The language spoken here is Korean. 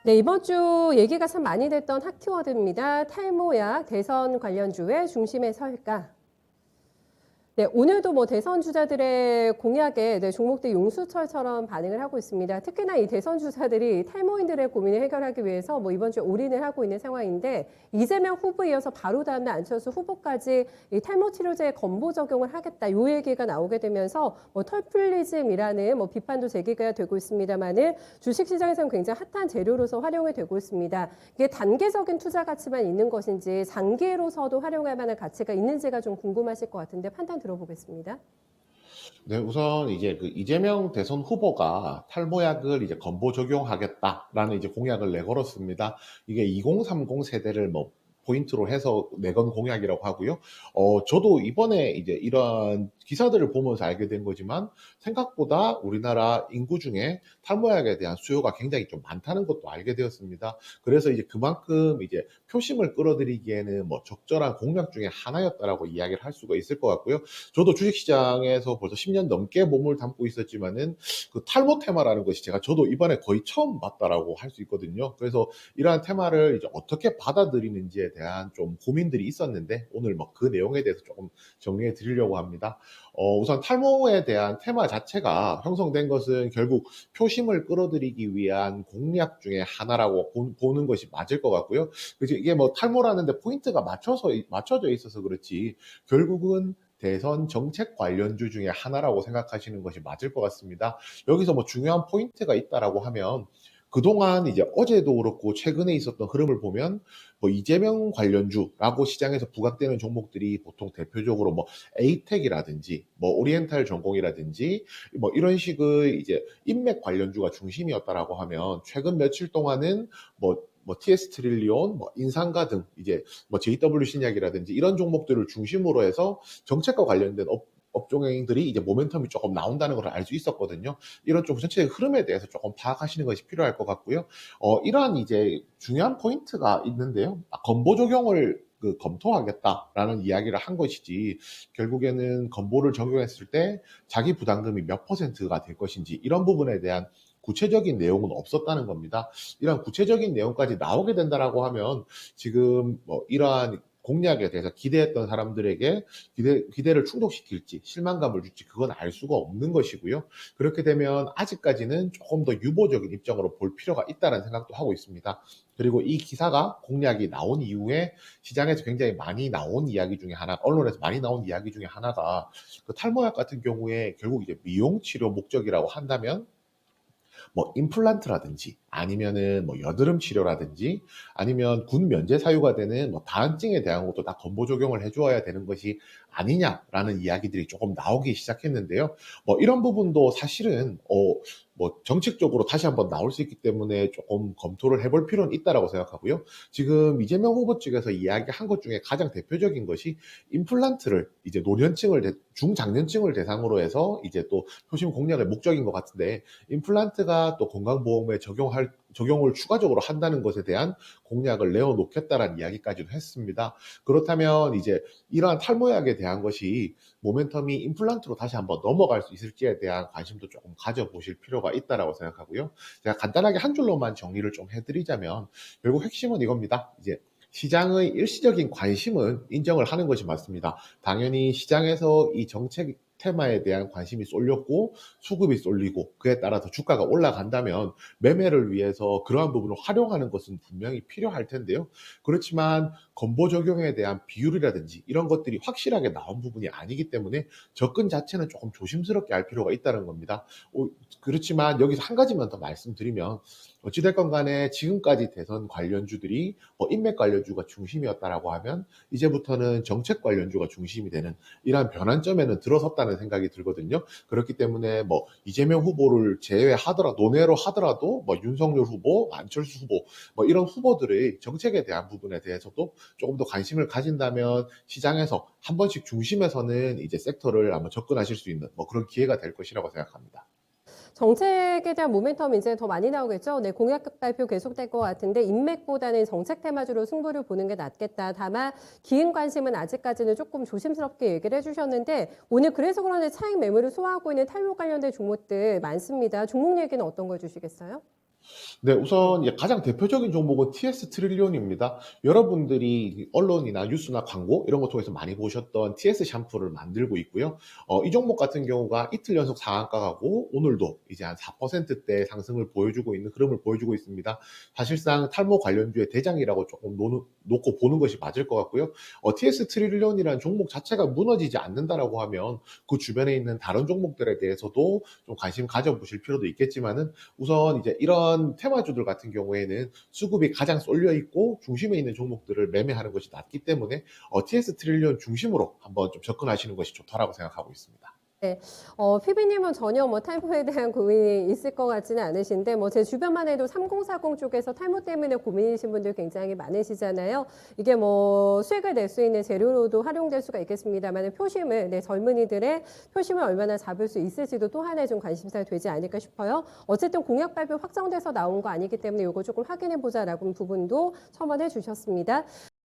네, 이번 주 얘기가 참 많이 됐던 핫 키워드입니다. 탈모약, 대선 관련주의 중심에 설까? 네, 오늘도 뭐 대선 주자들의 공약에 종목들 용수철처럼 반응을 하고 있습니다. 특히나 이 대선 주자들이 탈모인들의 고민을 해결하기 위해서 뭐 이번 주에 올인을 하고 있는 상황인데 이재명 후보에 이어서 바로 다음날 안철수 후보까지 이 탈모 치료제 건보 적용을 하겠다. 요 얘기가 나오게 되면서 뭐 털플리즘이라는 뭐 비판도 제기가 되고 있습니다만은 주식시장에서는 굉장히 핫한 재료로서 활용이 되고 있습니다. 이게 단계적인 투자 가치만 있는 것인지 장기로서도 활용할 만한 가치가 있는지가 좀 궁금하실 것 같은데 판단 들어보겠습니다. 네, 우선 이제 그 이재명 대선 후보가 탈모약을 이제 건보 적용하겠다라는 이제 공약을 내걸었습니다. 이게 2030 세대를 뭐 포인트로 해서 내건 공약이라고 하고요. 저도 이번에 이제 이러한 기사들을 보면서 알게 된 거지만 생각보다 우리나라 인구 중에 탈모약에 대한 수요가 굉장히 좀 많다는 것도 알게 되었습니다. 그래서 이제 그만큼 이제 표심을 끌어들이기에는 뭐 적절한 공약 중에 하나였다라고 이야기를 할 수가 있을 것 같고요. 저도 주식시장에서 벌써 10년 넘게 몸을 담고 있었지만은 그 탈모 테마라는 것이 저도 이번에 거의 처음 봤다라고 할 수 있거든요. 그래서 이러한 테마를 이제 어떻게 받아들이는지에 대한 좀 고민들이 있었는데 오늘 뭐 그 내용에 대해서 조금 정리해 드리려고 합니다. 우선 탈모에 대한 테마 자체가 형성된 것은 결국 표심을 끌어들이기 위한 공약 중에 하나라고 보는 것이 맞을 것 같고요. 그래서 이게 뭐 탈모라는데 포인트가 맞춰져 있어서 그렇지 결국은 대선 정책 관련주 중에 하나라고 생각하시는 것이 맞을 것 같습니다. 여기서 뭐 중요한 포인트가 있다라고 하면 그동안 이제 어제도 그렇고 최근에 있었던 흐름을 보면 뭐 이재명 관련주라고 시장에서 부각되는 종목들이 보통 대표적으로 뭐 에이텍이라든지 뭐 오리엔탈 전공이라든지 뭐 이런 식의 이제 인맥 관련주가 중심이었다라고 하면 최근 며칠 동안은 뭐 TS 트릴리온, 뭐 인상가 등 이제 뭐 JW 신약이라든지 이런 종목들을 중심으로 해서 정책과 관련된 업종들이 이제 모멘텀이 조금 나온다는 걸 알 수 있었거든요. 이런 좀 전체의 흐름에 대해서 조금 파악하시는 것이 필요할 것 같고요. 이러한 이제 중요한 포인트가 있는데요. 건보 적용을 검토하겠다라는 이야기를 한 것이지 결국에는 건보를 적용했을 때 자기 부담금이 몇 퍼센트가 될 것인지 이런 부분에 대한 구체적인 내용은 없었다는 겁니다. 이런 구체적인 내용까지 나오게 된다라고 하면 지금 뭐 이러한 공약에 대해서 기대했던 사람들에게 기대를 충족시킬지 실망감을 줄지 그건 알 수가 없는 것이고요. 그렇게 되면 아직까지는 조금 더 유보적인 입장으로 볼 필요가 있다는 생각도 하고 있습니다. 그리고 이 기사가 공약이 나온 이후에 시장에서 굉장히 많이 나온 이야기 중에 하나, 언론에서 많이 나온 이야기 중에 하나가 그 탈모약 같은 경우에 결국 이제 미용 치료 목적이라고 한다면 뭐 임플란트라든지 아니면은 뭐 여드름 치료라든지 아니면 군 면제 사유가 되는 뭐 다한증에 대한 것도 다 건보 적용을 해주어야 되는 것이 아니냐라는 이야기들이 조금 나오기 시작했는데요. 뭐 이런 부분도 사실은 뭐 정책적으로 다시 한번 나올 수 있기 때문에 조금 검토를 해볼 필요는 있다라고 생각하고요. 지금 이재명 후보 측에서 이야기한 것 중에 가장 대표적인 것이 임플란트를 이제 노년층을 중장년층을 대상으로 해서 이제 또 표심 공략의 목적인 것 같은데 임플란트가 또 건강보험에 적용을 추가적으로 한다는 것에 대한 공약을 내어놓겠다라는 이야기까지도 했습니다. 그렇다면 이제 이러한 탈모약에 대한 것이 모멘텀이 임플란트로 다시 한번 넘어갈 수 있을지에 대한 관심도 조금 가져보실 필요가 있다라고 생각하고요. 제가 간단하게 한 줄로만 정리를 좀 해드리자면 결국 핵심은 이겁니다. 이제 시장의 일시적인 관심은 인정을 하는 것이 맞습니다. 당연히 시장에서 이 정책 테마에 대한 관심이 쏠렸고 수급이 쏠리고 그에 따라서 주가가 올라간다면 매매를 위해서 그러한 부분을 활용하는 것은 분명히 필요할 텐데요. 그렇지만 건보 적용에 대한 비율이라든지 이런 것들이 확실하게 나온 부분이 아니기 때문에 접근 자체는 조금 조심스럽게 할 필요가 있다는 겁니다. 그렇지만 여기서 한 가지만 더 말씀드리면 어찌됐건 간에 지금까지 대선 관련주들이 뭐 인맥 관련주가 중심이었다라고 하면 이제부터는 정책 관련주가 중심이 되는 이러한 변환점에는 들어섰다는 생각이 들거든요. 그렇기 때문에 뭐 이재명 후보를 제외하더라도 논외로 하더라도 뭐 윤석열 후보, 안철수 후보 뭐 이런 후보들의 정책에 대한 부분에 대해서도 조금 더 관심을 가진다면 시장에서 한 번씩 중심에서는 이제 섹터를 아마 접근하실 수 있는 뭐 그런 기회가 될 것이라고 생각합니다. 정책에 대한 모멘텀 이제 더 많이 나오겠죠. 네, 공약 발표 계속될 것 같은데 인맥보다는 정책 테마주로 승부를 보는 게 낫겠다. 다만 기인 관심은 아직까지는 조금 조심스럽게 얘기를 해주셨는데 오늘 그래서 그런지 차익 매물을 소화하고 있는 탈모 관련된 종목들 많습니다. 종목 얘기는 어떤 거 해주시겠어요? 네, 우선 이제 가장 대표적인 종목은 TS 트릴리온입니다. 여러분들이 언론이나 뉴스나 광고 이런 거 통해서 많이 보셨던 TS 샴푸를 만들고 있고요. 이 종목 같은 경우가 이틀 연속 상한가 가고 오늘도 이제 한 4%대 상승을 보여주고 있는 흐름을 보여주고 있습니다. 사실상 탈모 관련주의 대장이라고 조금 놓고 보는 것이 맞을 것 같고요. TS 트릴리온이라는 종목 자체가 무너지지 않는다라고 하면 그 주변에 있는 다른 종목들에 대해서도 좀 관심 가져보실 필요도 있겠지만은 우선 이제 이런 테마주들 같은 경우에는 수급이 가장 쏠려 있고 중심에 있는 종목들을 매매하는 것이 낫기 때문에 TS 트릴리온 중심으로 한번 좀 접근하시는 것이 좋다라고 생각하고 있습니다. 네, 피비님은 전혀 뭐 탈모에 대한 고민이 있을 것 같지는 않으신데, 뭐 제 주변만 해도 3040 쪽에서 탈모 때문에 고민이신 분들 굉장히 많으시잖아요. 이게 뭐 수익을 낼 수 있는 재료로도 활용될 수가 있겠습니다만, 표심을, 네, 젊은이들의 표심을 얼마나 잡을 수 있을지도 또 하나의 좀 관심사가 되지 않을까 싶어요. 어쨌든 공약 발표 확정돼서 나온 거 아니기 때문에 이거 조금 확인해 보자라고 부분도 첨언해 주셨습니다.